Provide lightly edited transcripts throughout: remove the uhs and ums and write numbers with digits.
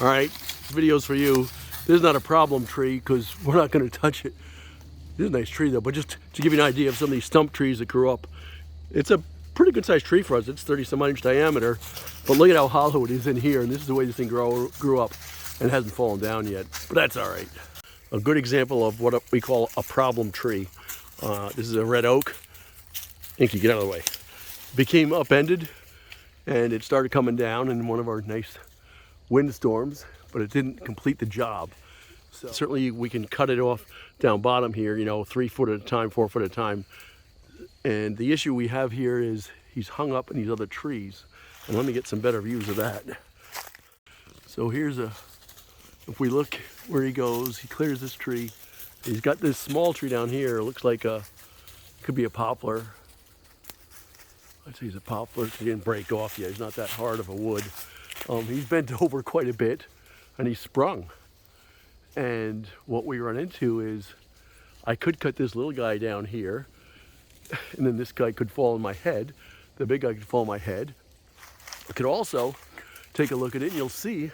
All right, video's for you. This is not a problem tree because we're not going to touch it. This is a nice tree though, but just to give you an idea of some of these stump trees that grew up, it's a pretty good sized tree for us. It's 30 some odd inch diameter, but look at how hollow it is in here, and this is the way this thing grew up, and it hasn't fallen down yet, but that's all right. A good example of what we call a problem tree. This is a red oak. Inky, get out of the way. Became upended, and it started coming down in one of our nice windstorms, but it didn't complete the job. So certainly we can cut it off down bottom here, you know, 3 foot at a time, 4 foot at a time. And the issue we have here is he's hung up in these other trees. And let me get some better views of that. So here's if we look where he goes, he clears this tree. He's got this small tree down here. It looks like could be a poplar. I'd say he's a poplar. He didn't break off yet. He's not that hard of a wood. He's bent over quite a bit, and he's sprung. And what we run into is I could cut this little guy down here, and then this guy could fall on my head. The big guy could fall on my head. I could also take a look at it, and you'll see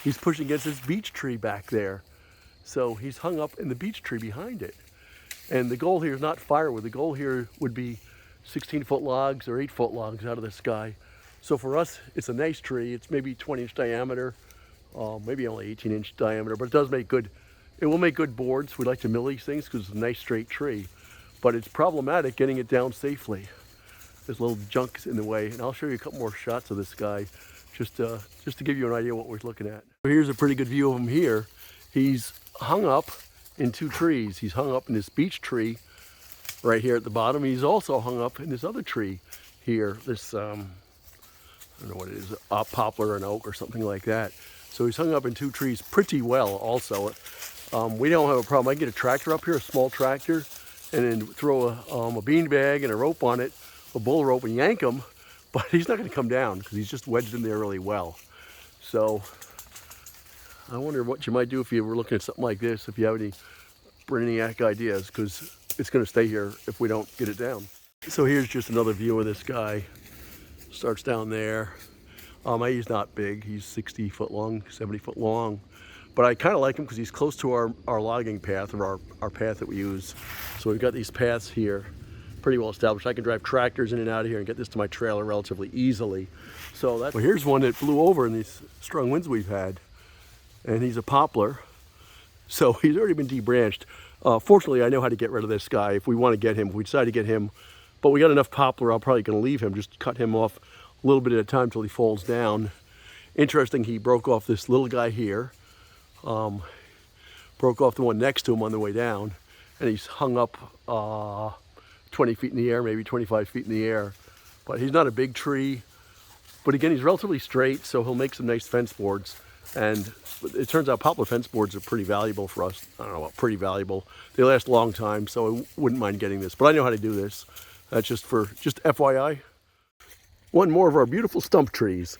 he's pushing against this beech tree back there. So he's hung up in the beech tree behind it. And the goal here is not firewood. The goal here would be 16-foot logs or 8-foot logs out of the sky. So for us, it's a nice tree. It's maybe 20-inch diameter, maybe only 18-inch diameter, but it does make good. It will make good boards. We like to mill these things because it's a nice straight tree, but it's problematic getting it down safely. There's little junks in the way, and I'll show you a couple more shots of this guy, just to give you an idea of what we're looking at. Here's a pretty good view of him here. He's hung up in 2 trees. He's hung up in this beech tree right here at the bottom. He's also hung up in this other tree here. This I don't know what it is, a poplar or an oak or something like that. So he's hung up in 2 trees pretty well also. We don't have a problem. I can get a tractor up here, a small tractor, and then throw a bean bag and a rope on it, a bull rope, and yank him, but he's not going to come down because he's just wedged in there really well. So I wonder what you might do if you were looking at something like this, if you have any brainiac ideas, because it's going to stay here if we don't get it down. So here's just another view of this guy. Starts down there. He's not big. He's 60 foot long, 70 foot long. But I kind of like him because he's close to our logging path, or our path that we use. So we've got these paths here pretty well established. I can drive tractors in and out of here and get this to my trailer relatively easily. So well, here's one that blew over in these strong winds we've had. And he's a poplar. So he's already been debranched. Fortunately, I know how to get rid of this guy if we want to get him, if we decide to get him. But we got enough poplar, I'm probably going to leave him, just cut him off a little bit at a time till he falls down. Interesting, he broke off this little guy here, broke off the one next to him on the way down, and he's hung up 20 feet in the air, maybe 25 feet in the air. But he's not a big tree, but again, he's relatively straight, so he'll make some nice fence boards. And it turns out poplar fence boards are pretty valuable for us. I don't know about pretty valuable. They last a long time, so I wouldn't mind getting this. But I know how to do this. That's just FYI. One more of our beautiful stump trees.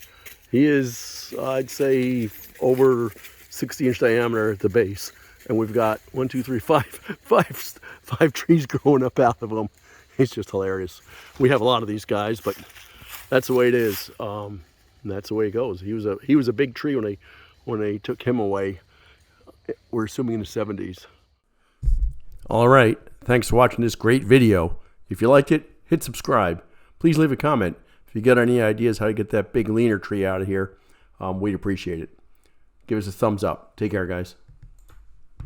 He is, I'd say, over 60-inch diameter at the base. And we've got 1, 2, 3, 5 trees growing up out of him. It's just hilarious. We have a lot of these guys, but that's the way it is. And that's the way it goes. He was a big tree when they took him away. We're assuming in the 70s. All right. Thanks for watching this great video. If you liked it, hit subscribe. Please leave a comment. If you got any ideas how to get that big leaner tree out of here, we'd appreciate it. Give us a thumbs up. Take care, guys.